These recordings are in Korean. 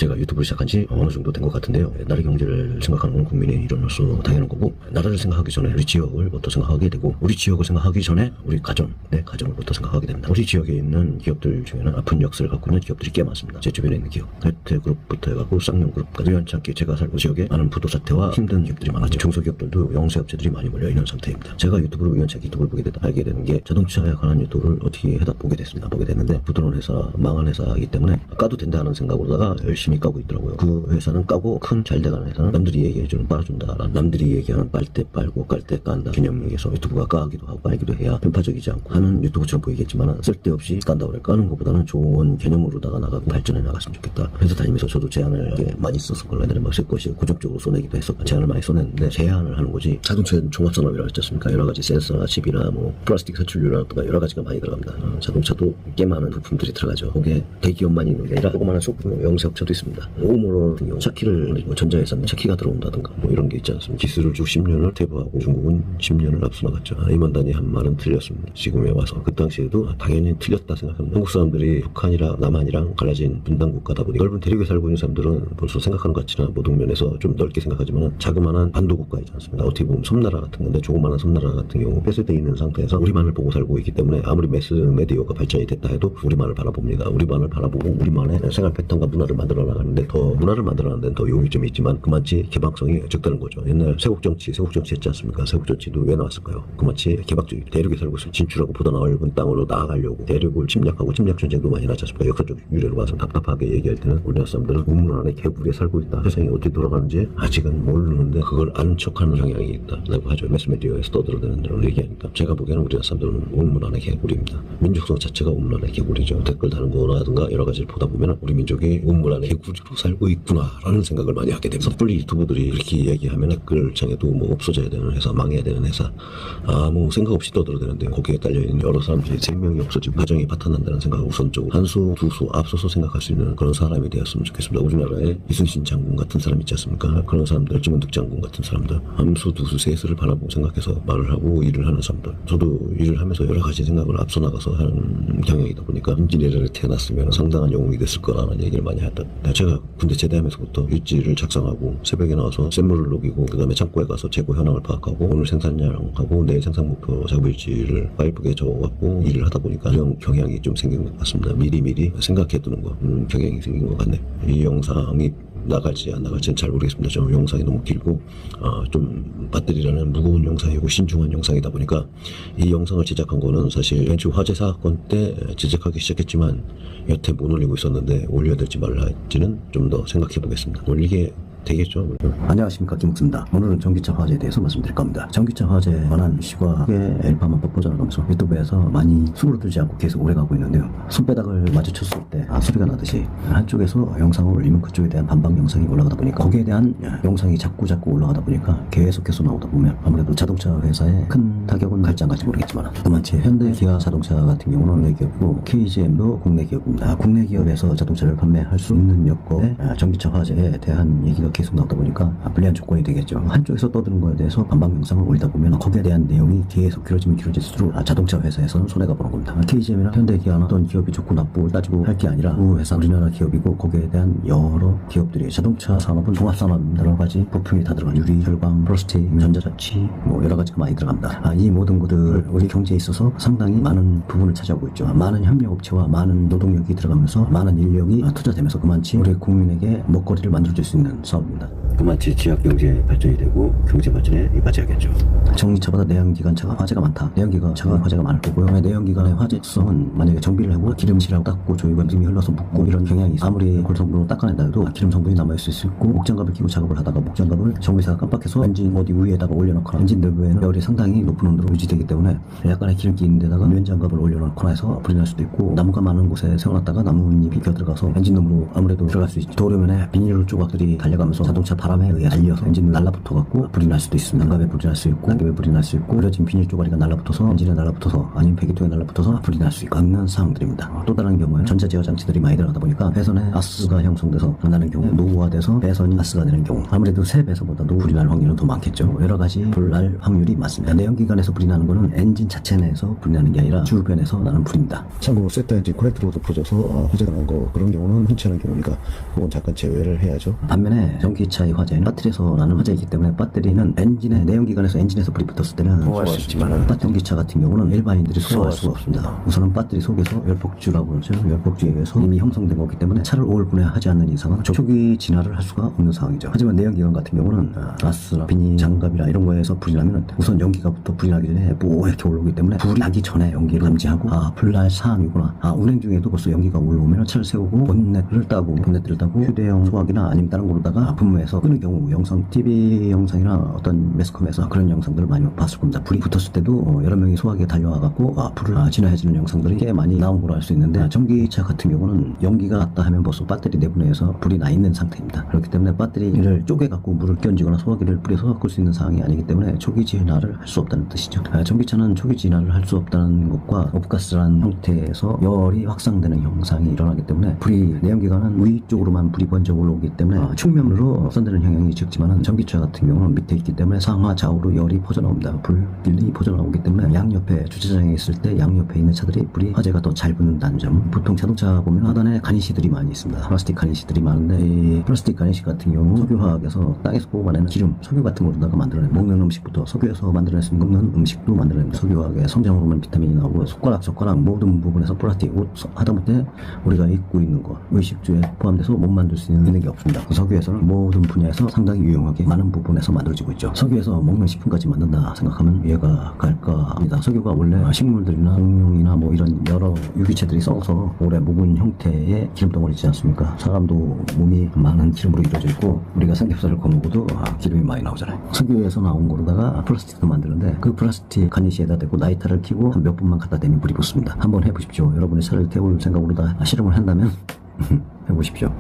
제가 유튜브를 시작한 지 어느 정도 된 것 같은데요. 나라 경제를 생각하는 건 국민의 일원으로서 당연한 거고, 나라를 생각하기 전에 우리 지역을부터 생각하게 되고, 우리 지역을 생각하기 전에 우리 가정, 내 가정을부터 생각하게 됩니다. 우리 지역에 있는 기업들 중에는 아픈 역사를 갖고 있는 기업들이 꽤 많습니다. 제 주변에 있는 기업, 혜태그룹부터 해갖고 쌍용그룹까지 우연찮게 제가 살고 지역에 많은 부도 사태와 힘든 기업들이 많았죠. 중소기업들도 영세업체들이 많이 몰려있는 상태입니다. 제가 유튜브를 우연찮게 유튜브를 보게 되다 알게 되는 게, 자동차에 관한 유튜브를 어떻게 하다 보게 됐습니다. 보게 됐는데 부도난 회사, 망한 회사이기 때문에 까도 된다 하는 생각으로다가 열심히 까고 있더라고요. 그 회사는 까고 큰 잘 돼가는 회사는 남들이 얘기해주는 빨아준다라는, 남들이 얘기하는 빨대 빨고 깔 때 깐다 개념에서 유튜브가 까기도 하고 빨기도 해야 편파적이지 않고 하는 유튜브처럼 보이겠지만, 쓸데없이 깐다고 까는 것보다는 좋은 개념으로다가 나가고 발전해 나갔으면 좋겠다. 회사 다니면서 저도 제안을 많이 썼었걸로 애들은 막 쓸 것이 고정적으로 쏘내기도 했었고, 제안을 많이 쏘냈는데 제안을 하는 거지, 자동차는 종합산업이라고 했지 않습니까? 여러 가지 센서나 칩이나 뭐 플라스틱 사출류라든가 여러 가지가 많이 들어갑니다. 자동차도 꽤 많은 부품들이 들어가죠. 거기에 대기업만 있는 게 아니라 조그마한 소품 영세업체도 있습니다. 오모로 같은 경우 차키를 뭐 전자회사는 차키가 들어온다든가 뭐 이런 게 있지 않습니까? 기술을 쭉 10년을 퇴보하고 중국은 10년을 앞서 나갔죠. 임원단이 한 말은 틀렸습니다. 지금에 와서. 그 당시에도 당연히 틀렸다 생각합니다. 한국 사람들이 북한이랑 남한이랑 갈라진 분단 국가다 보니 넓은 대륙에 살고 있는 사람들은 벌써 생각하는 것 같지나 모든 면에서 좀 넓게 생각하지만, 자그마한 반도 국가이지 않습니까? 어떻게 보면 섬나라 같은 건데, 조그마한 섬나라 같은 경우 폐쇄되어 있는 상태에서 우리만을 보고 살고 있기 때문에, 아무리 매스 메디어가 발전이 됐다 해도 우리만을 바라봅니다. 우리만을 바라보고 우리만의 생활 패턴과 문화를 만들어 나가는데, 더 문화를 만들어 나가는 데는 더 용이점이 있지만 그만치 개방성이 적다는 거죠. 옛날 세국정치 했지 않습니까? 세국정치도 왜 나왔을까요? 그만치 개방적이, 대륙에 살고 있어 진출하고 보다 넓은 땅으로 나아가려고 대륙을 침략하고 침략전쟁도 많이 나지 않습니까? 역사적 유래로 봐서 답답하게 얘기할 때는 우리나라 사람들은 우물 안에 개구리에 살고 있다, 세상이 어떻게 돌아가는지 아직은 모르는데 그걸 아는 척하는 경향이 있다 라고 하죠. 매스미디어에서 떠들어대는 대로 얘기하니까, 제가 보기에는 우리나라 사람들은 우물 안에 개구리입니다. 민족성 자체가 우물 안에 개구리죠. 댓글 다는 거라든가 여러 가지를 보다 보면 우리 민족이 우물 안에 개구리로 살고 있구나 라는 생각을 많이 하게 됩니다. 섣불리 유튜브들이 이렇게 얘기하면 댓글창에도 뭐 없어져야 되는 회사, 망해야 되는 회사, 아무 생각 없이 떠들어대는데, 거기에 딸려있는 여러 사람들이 생명이 없어지고 가정이 파탄난다는 생각을 우선적으로 한 수, 두 수 앞서서 생각할 수 있는 그런 사람이 되었으면 좋겠습니다. 우리나라에 이순신 장군 같은 사람 있지 않습니까? 그런 사람들, 김원득 장군 같은 사람들, 한 수, 두 수, 세 수를 바라보고 생각해서 말을 하고 일을 하는 사람들. 저도 일을 하면서 여러 가지 생각을 앞서 나가서 하는 경향이다 보니까 인지네를 태어났으면 상당한 영웅이 됐을 거라는 얘기를 많이 했다. 제가 군대 제대하면서부터 일지를 작성하고 새벽에 나와서 샘물을 녹이고, 그 다음에 창고에 가서 재고 현황을 파악하고, 오늘 생산량하고 내일 생산 목표 작업일지를 파이프에 적어갖고 일을 하다 보니까 이런 경향이 좀 생긴 것 같습니다. 미리미리 생각해두는 거, 경향이 생긴 것 같네. 이 영상이 나갈지 안 나갈지는 잘 모르겠습니다. 좀 영상이 너무 길고 좀 배터리라는 무거운 영상이고 신중한 영상이다 보니까, 이 영상을 제작한 거는 사실 벤츠 화재 사건 때 제작하기 시작했지만 여태 못 올리고 있었는데, 올려야 될지 말아야 할지는 좀 더 생각해 보겠습니다. 올리게 되겠죠. 안녕하십니까, 김옥수입니다. 오늘은 전기차 화재에 대해서 말씀드릴 겁니다. 전기차 화재에 관한 이슈가 꽤 엘파만 버전을 하면서 유튜브에서 많이 수그러들지 않고 계속 오래가고 있는데요. 손바닥을 마주쳤을 때 소리가 나듯이 한쪽에서 영상을 올리면 그쪽에 대한 반박 영상이 올라가다 보니까, 거기에 대한 영상이 자꾸 올라가다 보니까 계속해서 나오다 보면 아무래도 자동차 회사에 큰 타격은 갈지 안 갈지 모르겠지만, 그만치 현대 기아 자동차 같은 경우는 외기업이고 KGM도 국내 기업입니다. 국내 기업에서 자동차를 판매할 수 있는 여건에 전기차 화재에 대한 얘기가 계속 나오다 보니까 불리한 조건이 되겠죠. 한쪽에서 떠드는 거에 대해서 반박 영상을 올리다 보면 거기에 대한 내용이 계속 길어지면 길어질수록 자동차 회사에서는 손해가 보는 겁니다. KGM이나 현대기아나 어떤 기업이 좋고 나쁘고 따지고 할 게 아니라, 그 회사 우리나라 기업이고 거기에 대한 여러 기업들이, 자동차 산업은 종합산업입니다. 여러 가지 부품이 다 들어간 유리, 혈광, 플라스틱, 전자자치 뭐 여러 가지가 많이 들어갑니다. 이 모든 것들 우리 경제에 있어서 상당히 많은 부분을 차지하고 있죠. 많은 협력업체와 많은 노동력이 들어가면서 많은 인력이 투자되면서 그만치 우리 국민에게 먹거리를 만들어줄 수 있는 사업입니다. 그만치 지역 경제 발전이 되고 경제 발전에 이바지하겠죠. 전기차보다 내연기관차가 화재가 많다. 내연기관차가 화재가 많을 거고요. 내연기관의 화재성은 만약에 정비를 하고 기름칠하고 닦고 조이고 기름이 흘러서 묻고 이런 경향이 있어. 아무리 골성분으로 닦아낸다 해도 기름 성분이 남아있을 수 있고, 목장갑을 끼고 작업을 하다가 목장갑을 정비사가 깜빡해서 엔진 어디 위에다가 올려놓거나, 엔진 내부에는 열이 상당히 높은 온도로 유지되기 때문에 약간의 기름기 있는 데다가 면장갑을 올려놓거나 해서 불이 날 수도 있고, 나무가 많은 곳에 세워놨다가 나뭇잎이 껴들어가서 엔진 룸으로 아무래도 들어갈 수 있죠. 도로면에 비닐 조각들이 달려가면서 하면서 자동차 바람에 의해 달려서 엔진을 날라붙어 갖고 불이 날 수도 있습니다. 난갑에 불이 날 수 있고 낙엽에 불이 날 수 있고 그려진 비닐 쪼가리가 날라붙어서 엔진에 날라붙어서 아니면 배기통에 날라붙어서 불이 날 수 있는 사항들입니다. 또 다른 경우에 전자 제어 장치들이 많이 들어가다 보니까 배선에 가스가 형성돼서 나는 경우, 노후화돼서 배선이 가스가 되는 경우, 아무래도 새 배선보다도 불이 날 확률은 더 많겠죠. 여러 가지 불 날 확률이 많습니다. 내연기관에서 불이 나는 거는 엔진 자체 내에서 불이 나는 게 아니라 주변에서 나는 불입니다. 참고로 세타 엔진 커넥터로도 퍼져서 화재가 난 거 그런 경우는 흔치 않은 경우니까 그건 잠깐 제외를 해야죠. 반면에 전기차의 화재는 배터리에서 나는 화재이기 때문에 배터리는 엔진에 내연기관에서 엔진에서 불이 붙었을 때는 소화할 수 있지만 전기차 같은 경우는 일반인들이 소화할 수가 없습니다. 우선은 배터리 속에서 열폭주라고 그러죠. 열폭주에 의해서 이미 형성된 거기 때문에 차를 오일분해하지 않는 이상은 초기 진화를 할 수가 없는 상황이죠. 하지만 내연기관 같은 경우는 가스나 비닐, 장갑이나 이런 거에서 불이 나면 우선 연기가부터 불이 나기 전에 이렇게 올라오기 때문에 불이 나기 전에 연기를 감지하고 불날 사항이구나. 운행 중에도 벌써 연기가 올라오면 차를 세우고 본넷을 따고 휴대용 소화기나 아니면 다른 거로다가 분무해서 끄는 경우 영상 TV 영상이나 어떤 매스컴에서 그런 영상들을 많이 봤을 겁니다. 불이 붙었을 때도 여러 명이 소화기에 달려와갖고 불을 진화해주는 영상들이 꽤 많이 나온 걸로 알 수 있는데 전기차 같은 경우는 연기가 났다 하면 벌써 배터리 내부내에서 불이 나 있는 상태입니다. 그렇기 때문에 배터리를 쪼개갖고 물을 끼얹거나 소화기를 뿌려서 끌 수 있는 상황이 아니기 때문에 초기 진화를 할 수 없다는 뜻이죠. 전기차는 초기 진화를 할 수 없다는 것과 오프가스라는 형태에서 열이 확산되는 현상이 일어나기 때문에 불이 내연기관은 위쪽으로만 불이 번져 올라오기 때문에 측면으로 선되는 영향이 적지만 전기차 같은 경우는 밑에 있기 때문에 상하 좌우로 열이 퍼져나옵니다. 불길이 퍼져나오기 때문에 양옆에 주차장에 있을 때 양옆에 있는 차들이 불이 화재가 더 잘 붙는다는 점. 보통 자동차 보면 하단에 가니시들이 많이 있습니다. 플라스틱 가니시들이 많은데 이 플라스틱 가니시 같은 경우 석유화학에서 땅에서 뽑아내는 기름, 석유 같은 거로다가 만들어내는 먹는 음식부터 석유에서 만들어낼 수 있는 먹는 음식도 만들어냅니다. 석유화학에 성장 호르몬 비타민이 나오고 젓가락 모든 부분에서 플라스틱 옷 하다못해 우리가 입고 있는 것 의식주에 포함돼서 못 만들 수 있는 게 없습니다. 석유에서는 모든 분야에서 상당히 유용하게 많은 부분에서 만들어지고 있죠. 석유에서 먹는 식품까지 만든다 생각하면 이해가 갈까 합니다. 석유가 원래 식물들이나 공룡이나 뭐 이런 여러 유기체들이 썩어서 오래 묵은 형태의 기름덩어리지 않습니까? 사람도 몸이 많은 기름으로 이루어져 있고 우리가 삼겹살을 거먹어도 기름이 많이 나오잖아요. 석유에서 나온 거로다가 플라스틱도 만드는데 그 플라스틱 가니시에다 대고 라이터를 켜고 한 몇 분만 갖다 대면 불이 붙습니다. 한번 해보십시오. 여러분의 차를 태울 생각으로 다 실험을 한다면 해보십시오.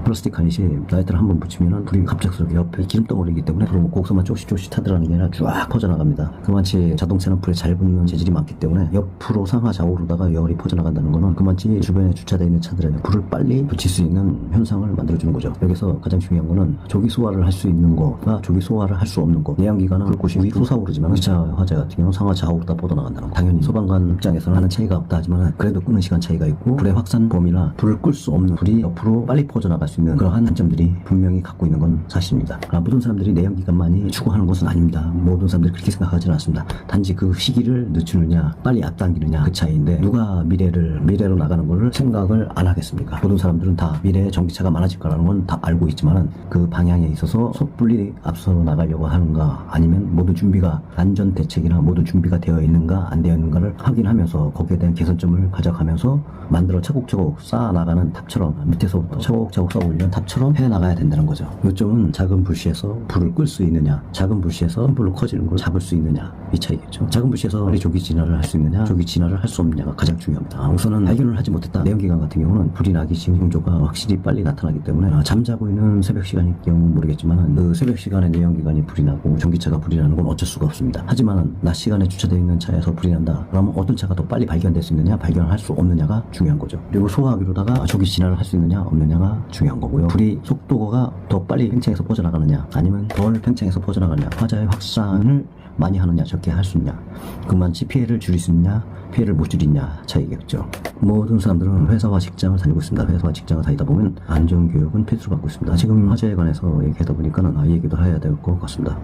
플라스틱 가니시 라이터를 한번 붙이면 불이 갑작스럽게 옆에 기름덩어리이기 때문에 불을 뭐 거기서만 쪼시 타들어가는 게 아니라 쫙 퍼져나갑니다. 그만치 자동차는 불에 잘 붙는 재질이 많기 때문에 옆으로 상하 좌우로다가 열이 퍼져나간다는 거는 그만치 주변에 주차되어 있는 차들에 불을 빨리 붙일 수 있는 현상을 만들어주는 거죠. 여기서 가장 중요한 거는 조기 소화를 할 수 있는 거가 조기 소화를 할 수 없는 거. 내연기관은 불꽃이 위로 솟아오르지만 기차 화재 같은 경우는 상하 좌우로 다 뻗어나간다는 거. 당연히 소방관 입장에서는 하는 차이가 없다 하지만 그래도 끄는 시간 차이가 있고 불의 확산 범위나 불을 끌 수 없는 불이 옆으로 빨리 퍼져나갈 수 있는 그러한 단점들이 분명히 갖고 있는 건 사실입니다. 모든 사람들이 내연기관만이 추구하는 것은 아닙니다. 모든 사람들이 그렇게 생각하지는 않습니다. 단지 그 시기를 늦추느냐 빨리 앞당기느냐 그 차이인데 누가 미래로 나가는 것을 생각을 안 하겠습니까? 모든 사람들은 다 미래에 전기차가 많아질 거라는 건 다 알고 있지만 그 방향에 있어서 섣불리 앞서 나가려고 하는가 아니면 모든 준비가 안전 대책이나 모든 준비가 되어 있는가 안 되어 있는가를 확인하면서 거기에 대한 개선점을 가져가면서 만들어 차곡차곡 쌓아 나가는 탑처럼 밑에서부터 차곡차곡 쌓아 올리는 탑처럼 해 나가야 된다는 거죠. 요점은 작은 불씨에서 불을 끌 수 있느냐 작은 불씨에서 불로 커지는 걸 잡을 수 있느냐 이 차이겠죠. 작은 불씨에서 빨리 조기 진화를 할 수 있느냐 조기 진화를 할 수 없느냐가 가장 중요합니다. 우선은 발견을 하지 못했다. 내연기관 같은 경우는 불이 나기 징조가 확실히 빨리 나타나기 때문에 잠자고 있는 새벽 시간일 경우 모르겠지만 그 새벽 시간에 내연기관이 불이 나고 전기차가 불이 나는 건 어쩔 수가 없습니다. 하지만 낮 시간에 주차되어 있는 차에서 불이 난다. 그러면 어떤 차가 더 빨리 발견될 수 있느냐 발견할 수 없느냐가 중요한 거죠. 그리고 소화기로다가 조기 진화를 할 수 있느냐 없느냐가 중요한 거고요. 불이 속도가 더 빨리 팽창해서 퍼져나가느냐 아니면 덜 팽창해서 퍼져나가느냐 화재의 확산을 많이 하느냐 적게 할 수 있냐 그만치 피해를 줄일 수 있냐 피해를 못 줄이냐 차이겠죠. 모든 사람들은 회사와 직장을 다니고 있습니다. 회사와 직장을 다니다 보면 안전교육은 필수로 받고 있습니다. 지금 화재에 관해서 얘기하다 보니까는 이 얘기도 해야 될 것 같습니다.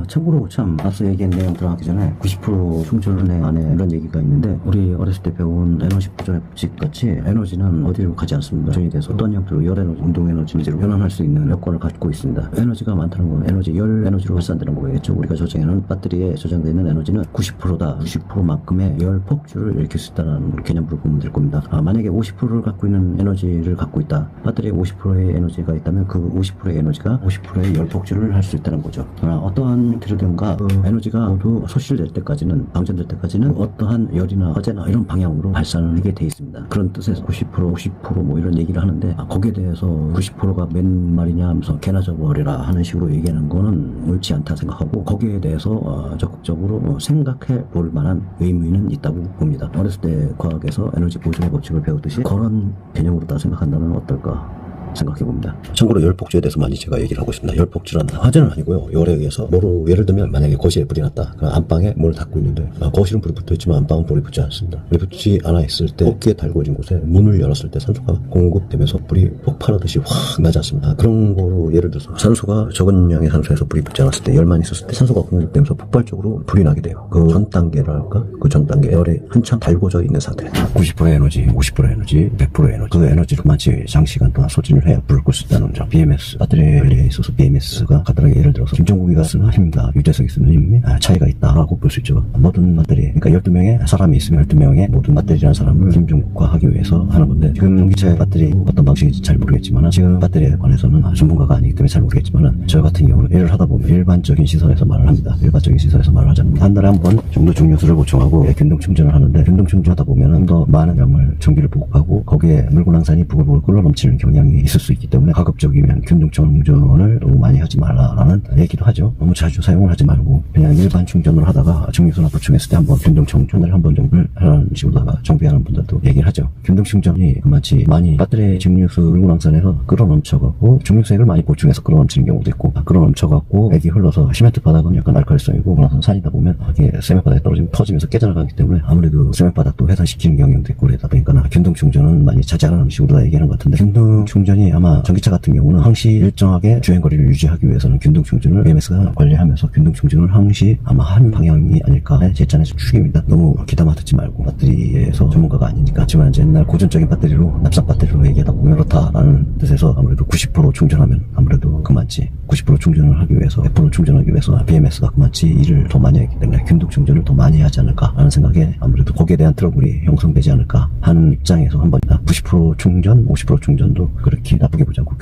참고로 참 앞서 얘기한 내용 들어가기 전에 90% 충전의 안에 이런 얘기가 있는데 우리 어렸을 때 배운 에너지 보존의 법칙 같이 에너지는 어디로 가지 않습니다. 보존이 돼서 어떤 형태로 열 에너지, 운동 에너지로 변환할 수 있는 여건을 갖고 있습니다. 에너지가 많다는 건 에너지, 열 에너지로 활산되는 거겠죠. 우리가 저장해놓은 배터리에 저장되어 있는 에너지는 90%다. 90%만큼의 열 폭 열폭주를 일으킬 수 있다는 개념으로 보면 될 겁니다. 만약에 50%를 갖고 있는 에너지를 갖고 있다. 배터리에 50%의 에너지가 있다면 그 50%의 에너지가 50%의 열폭주를 할 수 있다는 거죠. 어떠한 형태로든가 그 에너지가 모두 소실될 때까지는, 방전될 때까지는 어떠한 열이나 화재나 이런 방향으로 발산하게 돼 있습니다. 그런 뜻에서 90% 뭐 이런 얘기를 하는데, 거기에 대해서 90%가 맨 말이냐 하면서 개나 접어버려라 하는 식으로 얘기하는 거는 옳지 않다 생각하고, 거기에 대해서 적극적으로 생각해 볼 만한 의미는 있다고 봅니다. 어렸을 때 과학에서 에너지 보존의 법칙을 배우듯이 그런 개념으로 다 생각한다면 어떨까 생각해봅니다. 참고로 열폭주에 대해서 많이 제가 얘기를 하고 있습니다. 열폭주란 화재는 아니고요. 열에 의해서 뭐로, 예를 들면 만약에 거실에 불이 났다. 그럼 안방에 문을 닫고 있는데 거실은 불이 붙어있지만 안방은 불이 붙지 않습니다. 불이 붙지 않아 있을 때 뽑기에 달궈진 곳에 문을 열었을 때 산소가 공급되면서 불이 폭발하듯이 확 나지 않습니다. 그런 거로 예를 들어서 산소가 적은 양의 산소에서 불이 붙지 않았을 때, 열만 있었을 때 산소가 공급되면서 폭발적으로 불이 나게 돼요. 그 전 단계랄까? 그 전 단계 열에 한참 달궈져 있는 상태. 90%의 에너지, 50%의 에너지, 100%의 에너지. 그 에너지를 마치 장시간 동안 소진을 해야 불을 끌 수 있다는 점. BMS, 배터리 관리에 있어서 BMS가 간단하게 예를 들어서 김종국이가 쓰는 힘과 유재석이 쓰는 힘이 차이가 있다라고 볼 수 있죠. 모든 배터리, 그러니까 12명의 사람이 있으면 12명의 모든 배터리라는 사람을 김종국화하기 위해서 하는 건데, 지금 전기차 배터리 어떤 방식인지 잘 모르겠지만, 지금 배터리에 관해서는 전문가가 아니기 때문에 잘 모르겠지만, 저 같은 경우는 일을 하다 보면 일반적인 시설에서 말을 합니다. 일반적인 시설에서 말을 하자면 한 달에 한 번 정도 중류수를 보충하고 균등 충전을 하는데, 균등 충전하다 보면 더 많은 양을 전기를 보급하고 거기에 물구낭산이 부글부글 끓어 넘치는 경향이 있을 수 있기 때문에 가급적이면 균등 충전을 너무 많이 하지 말라라는 얘기도 하죠. 너무 자주 사용을 하지 말고 그냥 일반 충전을 하다가 중류수나 보충했을 때 한번 균등 충전을 한 번 정도를 하는 식으로 정비하는 분들도 얘기를 하죠. 균등 충전이 그만치 많이 배터리 중류수 물구낭산에서 끌어 넘쳐가고 중류수액을 많이 보충해서 끌어 넘치는 경우도 있고, 끌어 넘쳐갖고 액이 흘러서 시멘트 바닥은 약간 알칼리성이고 그러나 산이다 보면 이게 세면 바닥에 떨어지면 터지면서 깨져나가기 때문에 아무래도 세면 바닥도 회산시키는 경향도 있고, 그러다 보니까 균등 충전은 많이 자제하는 식으로 다 얘기하는 것 같은데, 균등 충전이 아마 전기차 같은 경우는 항시 일정하게 주행거리를 유지하기 위해서는 균등 충전을 BMS가 관리하면서 균등 충전을 항시 아마 한 방향이 아닐까 제 짠에서 추측입니다. 너무 기담아 듣지 말고, 배터리에서 전문가가 아니니까. 하지만 옛날 고전적인 배터리로, 납산 배터리로 얘기하다 보면 그렇다라는 뜻에서 아무래도 90% 충전하면 아무래도 그만치 90% 충전을 하기 위해서, 100% 충전하기 위해서 BMS가 그만치 일을 더 많이 했기 때문에 균등 충전을 더 많이 하지 않을까 하는 생각에 아무래도 거기에 대한 트러블이 형성되지 않을까 하는 입장에서 한번 90% 충전, 50% 충전도 그렇게 나쁘게 보지 않고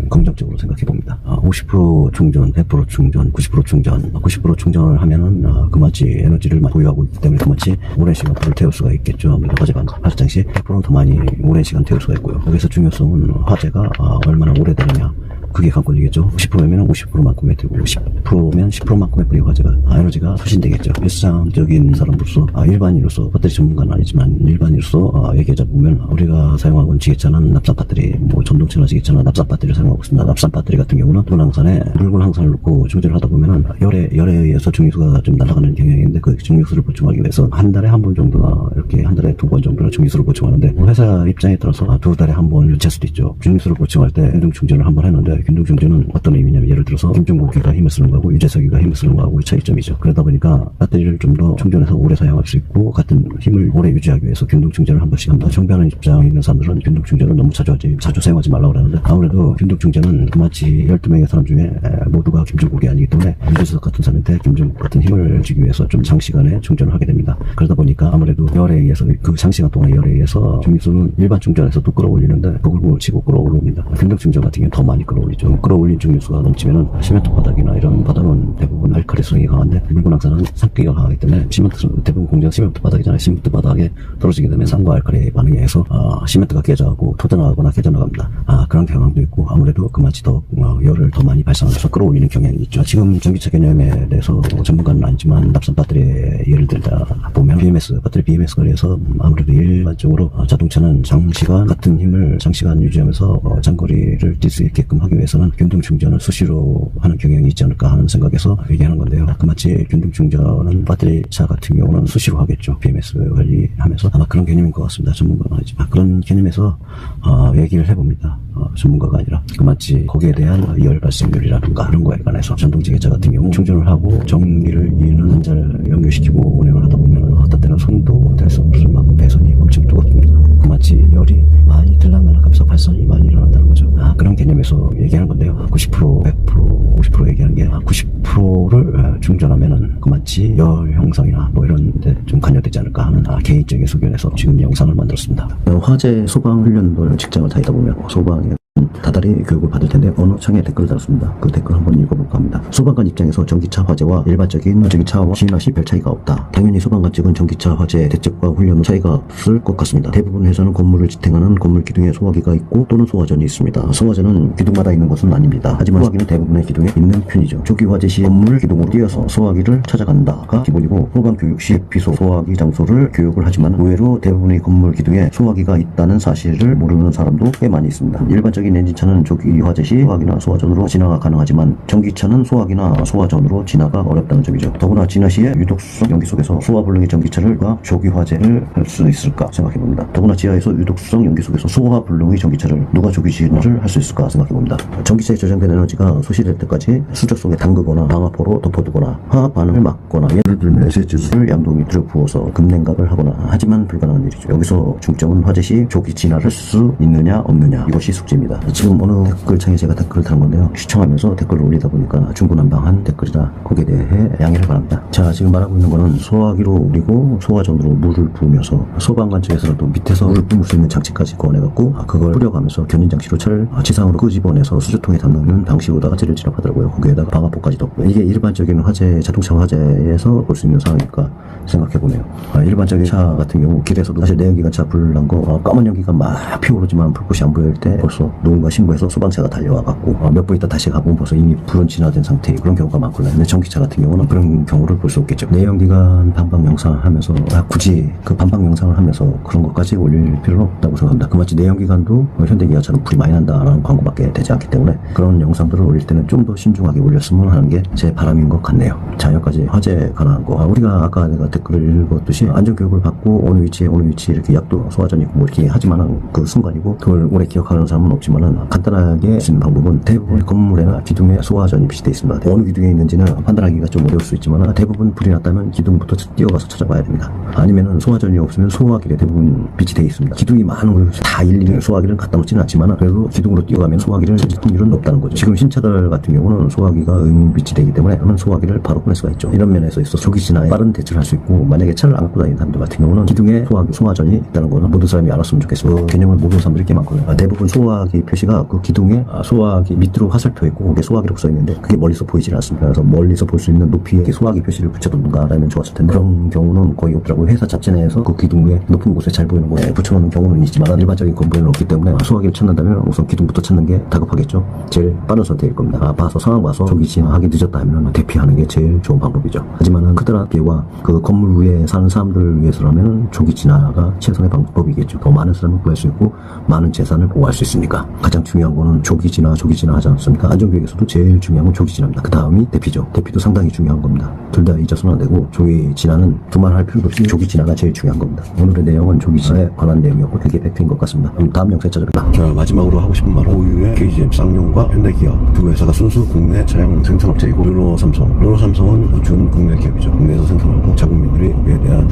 긍정적으로 생각해 봅니다. 50% 충전, 100% 충전, 90% 충전, 90% 충전을 하면은 그만치 에너지를 많이 보유하고 있기 때문에 그만치 오랜 시간 불을 태울 수가 있겠죠. 아무래도 화재가 발생 시 100%는 더 많이 오랜 시간 태울 수가 있고요. 여기서 중요성은 화재가 얼마나 오래되느냐, 그게 관건이겠죠. 50%면 50%만큼의 되고 10%면 10%만큼의 불의 화재가 에너지가 소진되겠죠. 일상적인 사람으로서, 일반인으로서, 배터리 전문가는 아니지만 일반인으로서 얘기하자 보면, 우리가 사용하고 있는 지게차는 납산 배터리, 뭐 전동차나 지게차나 납산 배터리를 사용하고 있습니다. 납산 배터리 같은 경우는 물건 항산을 넣고 충전을 하다 보면은 열에 의해서 중류수가 좀 날아가는 경향이 있는데, 그 중류수를 보충하기 위해서 한 달에 한 번 정도나, 이렇게 한 달에 2번 정도나 중류수를 보충하는데, 회사 입장에 따라서 2달에 한 번 유치할 수도 있죠. 중류수를 보충할 때 균등 충전을 한 번 했는데, 균등 충전은 어떤 의미냐면, 예를 들어서 김종국이가 힘을 쓰는 거하고 유재석이가 힘을 쓰는 거하고의 차이점이죠. 그러다 보니까 배터리를 좀 더 충전해서 오래 사용할 수 있고, 같은 힘을 오래 유지하기 위해서 균등 충전을 한 번씩 한다. 정비하는 입장에 있는 사람들은 균등 충전을 너무 자주 사용하지 말라고 그러는데, 아무래도 균등 충전은 마치 12명의 사람 중에 모두가 김종국이 아니기 때문에 유재석 같은 사람한테 김종국 같은 힘을 주기 위해서 좀 장시간에 충전을 하게 됩니다. 그러다 보니까 아무래도 열에 의해서, 그 장시간 동안 열에 의해서 중류수는 일반 충전에서 또 끌어올리는데 그걸 치고 끌어올립니다. 균등 충전 같은 경우는 더 많이 끌어올리죠. 끌어올린 중류수가 넘치면은 시멘트 바닥이나 이런 바닥은 대부분 알칼리성이 강한데, 물구낭산은 산기가 강하기 때문에 대부분 공장 시멘트 바닥이잖아요. 시멘트 바닥에 떨어지게 되면 산과 알칼리 반응에 의해서 시멘트가 깨져가고 터져나가거나 깨져나갑니다. 그런 경향도 있고, 아무래도 그만치 더 열을 더 많이 발산해서 끌어올리는 경향이 있죠. 지금 전기차 개념에 대해서 전문가는 아니지만 납산 배터리에 예를 들다 보면 배터리 BMS 관리에서 아무래도 일반적으로 자동차는 장시간 같은 힘을 장시간 유지하면서 장거리를 뛸 수 있게끔 하기 위해서는 균등 충전을 수시로 하는 경향이 있지 않을까 하는 생각에서 얘기하는 건데요. 그마치 균등 충전은 배터리차 같은 경우는 수시로 하겠죠. BMS 관리하면서 아마 그런 개념인 것 같습니다. 전문가는 아니지만 그런 개념에서 얘기를 해봅니다. 전문가가 아니라 그마치 거기에 대한 열 발생률이라든가 그런 거에 관해서 전동지게차 같은 경우 충전을 하고 전기를 이는 한자를 연결시키고 운행을 하다 보면 어떤 때는 손도 될 수 없을 만큼 배선이 엄청 뜨겁습니다. 그마치 마치 열이 많이 들락날락하면서 발산이 많이 일어난다는 거죠. 그런 개념에서 얘기하는 건데요. 90%, 100%, 50% 얘기하는 게 90%를 충전하면은 그 마치 열 형성이나 뭐 이런 데 좀 관여되지 않을까 하는 개인적인 소견에서 지금 영상을 만들었습니다. 화재 소방 훈련을 직장을 다니다 보면 소방에 다달이 교육을 받을 텐데 어느 창에 댓글을 달았습니다. 그 댓글 한번 읽어볼까 합니다. 소방관 입장에서 전기차 화재와 일반적인 전기차와 진화 시 별 차이가 없다. 당연히 소방관 측은 전기차 화재 대책과 훈련은 차이가 없을 것 같습니다. 대부분 회사는 건물을 지탱하는 건물 기둥에 소화기가 있고 또는 소화전이 있습니다. 소화전은 기둥마다 있는 것은 아닙니다. 하지만 소화기는 대부분의 기둥에 있는 편이죠. 조기 화재 시 건물 기둥으로 뛰어서 소화기를 찾아간다가 기본이고 소방 교육 시 비소 소화기 장소를 교육을 하지만 의외로 대부분의 건물 기둥에 소화기가 있다는 사실을 모르는 사람도 꽤 많이 있습니다. 일반적인 엔진차는 조기 화재 시 소화기나 소화전으로 진화가 가능하지만 전기차는 소화기나 소화전으로 진화가 어렵다는 점이죠. 더구나 진화 시에 유독수성 연기 속에서 소화불능의 전기차를 조기 화재를 할 수 있을까 생각해봅니다. 더구나 지하에서 유독수성 연기 속에서 소화불능의 전기차를 누가 조기 진화를 할 수 있을까 생각해봅니다. 전기차에 저장된 에너지가 소실될 때까지 수저 속에 담그거나 방화포로 덮어두거나 화학 반응을 막거나 예를 들면 에세즈를 양동이 들여부어서 급냉각을 하거나 하지만 불가능한 일이죠. 여기서 중점은 화재 시 조기 진화를 할 수 있느냐 없느냐 이것이 숙제입니다. 지금 어느 댓글창에 제가 댓글을 다는 건데요. 시청하면서 댓글을 올리다 보니까 중구난방한 댓글이라 거기에 대해 양해를 바랍니다. 자, 지금 말하고 있는 거는 소화기로 우리고 소화전으로 물을 부으면서 소방관 측에서도 밑에서 물을 뿜을 수 있는 장치까지 꺼내갖고 그걸 뿌려가면서 견인 장치로 차를 지상으로 끄집어내서 수조통에 담는 방식으로다가 찌를 진압하더라고요. 거기에다가 방화포까지 덮고 이게 일반적인 화재, 자동차 화재에서 볼 수 있는 상황일까 생각해보네요. 일반적인 차 같은 경우 길에서도 사실 내연기관차 불 난 거 까만 연기가 막 피어오르지만 불꽃이 안 보일 때 벌써 누군가 신고해서 소방차가 달려와갖고 몇 분 있다 다시 가보면 벌써 이미 불은 진화된 상태의 그런 경우가 많거든요. 근데 전기차 같은 경우는 그런 경우를 볼 수 없겠죠. 내연기관 반박 영상을 하면서 굳이 그 반박 영상을 하면서 그런 것까지 올릴 필요는 없다고 생각합니다. 그 마치 내연기관도 현대기아차는 불이 많이 난다라는 광고밖에 되지 않기 때문에 그런 영상들을 올릴 때는 좀 더 신중하게 올렸으면 하는 게 제 바람인 것 같네요. 자, 여기까지 화재 관한 거. 우리가 아까 내가 댓글을 읽었듯이 안전교육을 받고 어느 위치에 이렇게 약도 소화전이 있고 뭐 이렇게 하지만은 그 순간이고 그걸 오래 기억하는 사람은 없지만은 간단하게 할 수 있는 방법은 대부분 건물에나 기둥에 소화전이 비치되어 있습니다. 어느 기둥에 있는지는 판단하기가 좀 어려울 수 있지만 대부분 불이 났다면 기둥부터 뛰어가서 찾아봐야 됩니다. 아니면은 소화전이 없으면 소화기에 대부분 비치되어 있습니다. 기둥이 많은 걸 다 일일이 소화기를 갖다 놓지는 않지만 그래도 기둥으로 뛰어가면 소화기를 찾을 확률은 높다는 거죠. 지금 신차들 같은 경우는 소화기가 비치되기 때문에 그런 소화기를 바로 꺼낼 수가 있죠. 이런 면에서 있어서 조기 진화에 빠른 대처를 할 수 있고 만약에 차를 안 갖고 다니는 사람들 같은 경우는 기둥에 소화전이 있다는 거는 모든 사람이 알았으면 좋겠어요. 그 개념을 모르는 사람들이 꽤 많거든요. 대부분 소화기 표시가 그 기둥에 소화기 밑으로 화살표 있고 거기에 소화기라고 써있는데 그게 멀리서 보이질 않습니다. 그래서 멀리서 볼 수 있는 높이에 소화기 표시를 붙여놓는가 라면 좋았을 텐데 그런 경우는 거의 없더라고요. 회사 자체 내에서 그 기둥 위에 높은 곳에 잘 보이는 곳에 붙여놓는 경우는 있지만 일반적인 건물에는 없기 때문에 소화기를 찾는다면 우선 기둥부터 찾는 게 다급하겠죠. 제일 빠른 선택일 겁니다. 봐서 상황 봐서 조기 진화하기 늦었다 하면 대피하는 게 제일 좋은 방법이죠. 하지만은 그들한 비와 그 건물 위에 사는 사람들을 위해서라면 조기 진화가 최선의 방법이겠죠. 더 많은 사람을 구할 수 있고 많은 재산을 보호할 수 있으니까 가장 중요한 거는 조기 진화 하지 않습니까? 안전교육에서도 제일 중요한 건 조기 진화입니다. 그 다음이 대피죠. 대피도 상당히 중요한 겁니다. 둘 다 잊어서는 안 되고 조기 진화는 두말할 필요도 없이 조기 진화가 제일 중요한 겁니다. 오늘의 내용은 조기 진화에 관한 내용이었고 그게 팩트인 것 같습니다. 그럼 다음 영상에 찾아뵙겠습니다. 자, 마지막으로 하고 싶은 말은 고유의 KGM 쌍용과 현대기아 두 회사가 순수 국내 차량 생산업체이고 르노삼성은 준 국내 기업이죠. 국내에서 생산하고 자국민들이 여기에 대한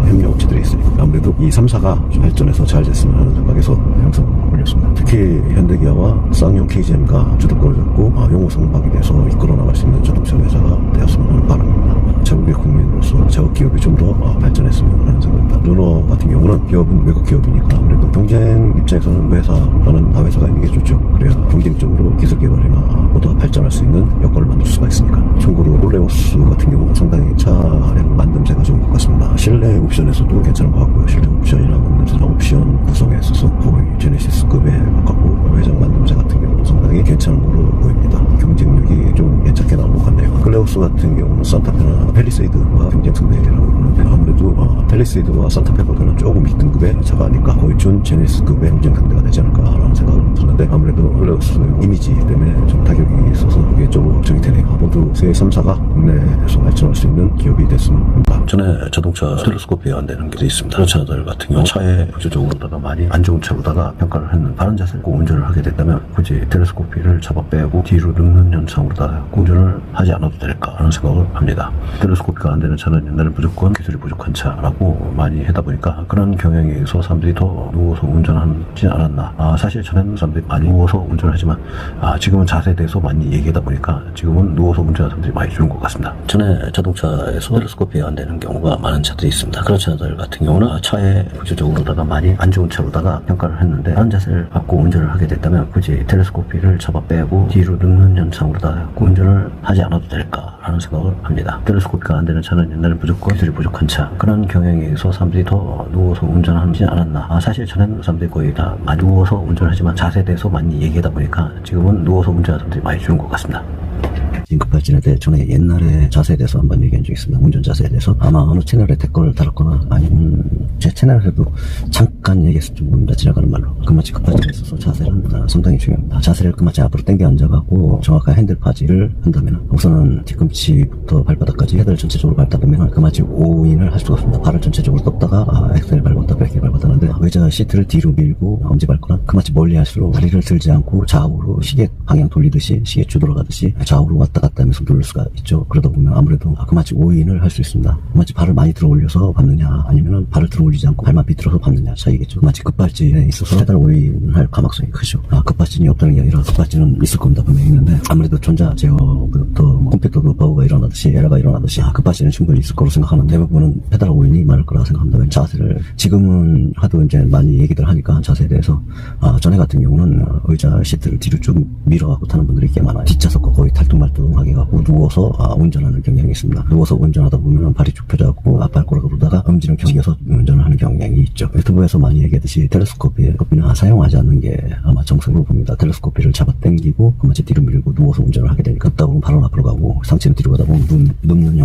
협력업체들이 있으니까 아무래도 이 3사가 발전해서 잘 됐으면 하는 생각에서 영상을 올렸습니다. 특히 현대기아와 쌍용 KGM가 주도권을 잡고 용호성박이 돼서 이끌어 나갈 수 있는 자동차 회사가 되었으면 하는 바람입니다. 자국의 국민으로서 자국 기업이 좀 더 발전했으면 하는 생각입니다. 르노 같은 경우는 기업은 외국 기업이니까 아무래도 경쟁 입장에서는 회사라는 회사가 있는 게 좋죠. 그래야 경쟁적으로 기술 개발이나 보다 발전할 수 있는 여건을 만들 수가 있으니까. 참고로 롤레오스 같은 경우는 상당히 차량 만듦새가 좋은 것 같습니다. 실내 옵션에서도 괜찮은 것 같고요. 실내 옵션이나 만듦새나 옵션 구성에 있어서 거의 제네시스급에 가깝고 외장 만듦새 같은 경우는 상당히 괜찮은 걸로 보입니다. 경쟁력이 좀 괜찮게 나온 것 같네요. 클레오스 같은 경우는 산타페나 펠리세이드와 경쟁 상대라고 보는데 아무래도 펠리세이드와 산타페보다는 조금 밑등급의 차가 아닐까. 거의 준 제네시스급의 경쟁 상대가 되지 않을까라는 생각을 드는데 아무래도 클레오스 이미지 때문에 좀 타격이 있어서 그게 좀 걱정이 되네요. 모두 세 3사가 국내에서 발전할 수 있는 기업이 됐으면 합니다. 전에 자동차 텔레스코프에 안 되는 게 있습니다. 그런 차들 같은 경우 차에 구조적으로다가 많이 안 좋은 차로다가 평가를 했는 바른 자세를 꼭 운전을 하게 된다면 굳이 텔레스코피를 잡아 빼고 뒤로 눕는 현상으로다 운전을 하지 않아도 될까 하는 생각을 합니다. 텔레스코피가 안 되는 차는 옛날에 무조건 기술이 부족한 차라고 하고 많이 하다 보니까 그런 경향에 의해서 사람들이 더 누워서 운전하지 않았나. 사실 전에는 사람들이 많이 누워서 운전하지만 지금은 자세에 대해서 많이 얘기하다 보니까 지금은 누워서 운전하는 사람들이 많이 줄은 것 같습니다. 전에 자동차에서 텔레스코프에 안 되는 경우가 많은 차들이 있습니다. 그런 차들 같은 경우는 차에 구조적으로다가 많이 안 좋은 차로다가 평가를 했는데 다른 자세를 갖고 운전을 하게 됐다면 굳이 텔레스코피를 잡아 빼고 뒤로 눕는 현상으로다 운전을 하지 않아도 될까라는 생각을 합니다. 텔레스코피가 안 되는 차는 옛날에 무조건 기술이 부족한 차, 그런 경향에 의해서 사람들이 더 누워서 운전하지 않았나. 사실 전에는 사람들이 거의 다 많이 누워서 운전하지만 자세에 대해서 많이 얘기하다 보니까 지금은 누워서 운전하는 사람들이 많이 줄은 것 같습니다. 지금 급발진에 대해 전에 옛날에 자세에 대해서 한번 얘기한 적이 있습니다. 운전 자세에 대해서 아마 어느 채널에 댓글을 달았거나 아니면 제 채널에도 잠깐 얘기했을지 모릅니다. 지나가는 말로. 그마치 급발진에 있어서 자세는 상당히 중요합니다. 자세를 그마치 앞으로 당겨 앉아가고 정확한 핸들파지를 한다면 우선은 뒤꿈치부터 발바닥까지 헤드를 전체적으로 밟다 보면 그마치 5인을 할 수가 없습니다. 발을 전체적으로 떴다가 엑셀을 밟았다 브레이크를 밟았다는데 의자 시트를 뒤로 밀고 엄지 밟거나 그마치 멀리 할수록 다리를 들지 않고 좌우로 시계 방향 돌리듯이 시계 주 돌아가듯이 좌우로 왔다 갔다 하면서 누를 수가 있죠. 그러다 보면 아무래도 그마치 5인을 할 수 있습니다. 그마치 발을 많이 들어 올려서 밟느냐 아니면 발을 들어 올리지 않고 발만 비틀어서 밟느냐 차이겠죠. 그마치 급발진에 있어서 페달 5인 할 가망성이 크죠. 급발진이 없다는 게 아니라 급발진은 있을 겁니다. 분명히 있는데 아무래도 전자 제어부터 컴퓨터도 버그가 일어나듯이 에러가 일어나듯이 급발진은 충분히 있을 거로 생각하는데 대부분은 페달 5인이 많을 거라 생각합니다. 왜냐면 자세를 지금은 하도 이제 많이 얘기들 하니까 자세에 대해서 전에 같은 경우는 의자 시트를 뒤로 쭉 밀어갖고 타는 분들이 꽤 많아요. 뒷좌석과 거의 탈뚱말뚱하게 갖고 누워서 운전하는 경향이 있습니다. 누워서 운전하다 보면 발이 쭉 펴져갖고 앞발가락으로 그러다가 엄지는 경기에서 운전을 하는 경향이 있죠. 유튜브에서 많이 얘기하듯이 텔레스코피는 사용하지 않는 게 아마 정석으로 봅니다. 텔레스코피를 잡아당기고 그마치 뒤로 밀고 누워서 운전을 하게 되니까 걷다 보면 발은 앞으로 가고 상체는 뒤로 가다 보면 눕는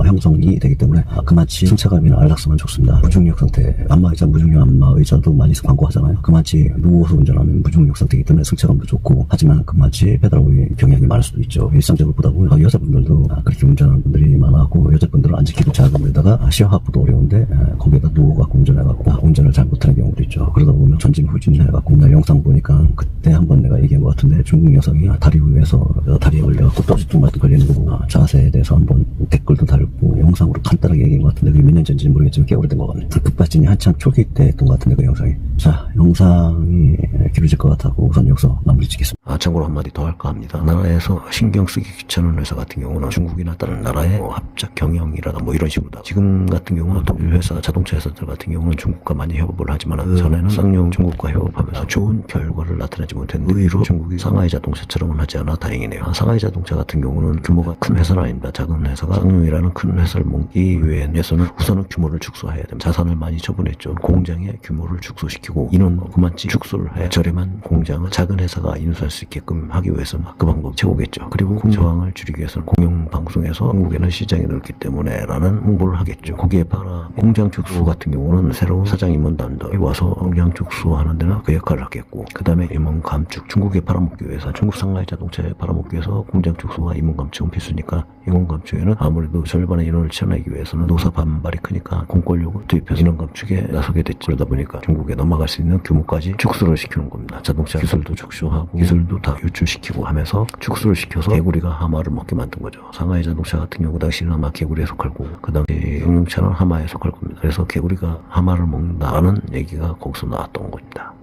형성이 되기 때문에 그마치 승차감이나 안락성은 좋습니다. 무중력 상태, 안마의자, 무중력 안마의자도 많이 광고하잖아요. 그마치 누워서 운전하는 무중력 상태이기 때문에 승차감도 좋고 하지만 그마치 페달 오일 경향이 많을 수도 있죠. 일상적으로 보다 보면 여자분들도 그렇게 운전하는 분들이 많아갖고 여자분들은 앉기도 작은 데다가 시어하프도 어려운데 거기에다 누워갖고 운전해갖고 운전을 잘 못하는 경우도 있죠. 그러다 보면 전진 후진 해갖고 나 영상 보니까 그때 한번 내가 얘기한 것 같은데 중국 여성이 다리 위에서 다리에 걸려갖고 떠지뚱마뚱 걸리는 거 보고 자세에 대해서 한번 댓글도 달고 영상으로 간단하게 얘기한 것 같은데 그게 몇 년 전인지 모르겠지만 꽤 오래된 것 같네요. 급발진이 한참 초기 때 했던 것 같은데 그 영상이. 자, 영상이 길어질 것 같아서 우선 여기서 마무리 짓겠습니다. 참고로 한마디 더 할까 합니다. 나라에서 신경 쓰기 귀찮은 회사 같은 경우는 중국이나 다른 나라의 합작 경영이라다 이런 식으로다. 지금 같은 경우는 독일 회사, 자동차 회사들 같은 경우는 중국과 많이 협업을 하지만 전에는 쌍용 중국과 협업하면서 좋은 결과를 나타내지 못했는데 의외로 중국이 상하이 자동차처럼은 하지 않아 다행이네요. 상하이 자동차 같은 경우는 규모가 큰 회사는 아닙니다. 작은 회사가 쌍용이라는 큰 회사를 먹기 위해서는 우선은 규모를 축소해야 됩니다. 자산을 많이 처분했죠. 공장의 규모를 축소시키고 인원 그만치 축소를 해 저렴한 공장을 작은 회사가 인수할 수 있게끔 하기 위해서는 그 방법이 최고겠죠. 그리고 저항을 줄이기 위해서는 공영방송에서 한국에는 시장이 넓기 때문에 라는 홍보를 하겠죠. 거기에 따라 공장 축소 같은 경우는 새로운 사장 임원단들이 와서 공장 축소하는 데는 그 역할을 하겠고 그 다음에 임원 감축, 중국에 팔아먹기 위해서 중국 상하이 자동차에 팔아먹기 위해서 공장 축소와 임원 감축은 필수니까 임원 감축에는 아무래도 절반의 인원을 채워내기 위해서는 노사 반발이 크니까 공권력을 투입해서 인원 감축에 나서게 됐죠. 그러다 보니까 중국에 넘어갈 수 있는 규모까지 축소를 시키는 겁니다. 자동차 기술도 축소하고 기술도 다 유출시키고 하면서 축소를 시켜서 개구리가 하마를 먹게 만든 거죠. 상하이 자동차 같은 경우 당시는 아마 개구리에 속할 거고 그 다음에 용용차는 하마에 속할 겁니다. 그래서 개구리가 하마를 먹는다는 얘기가 거기서 나왔던 겁니다.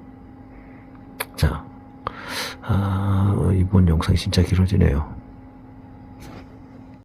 자, 이번 영상이 진짜 길어지네요.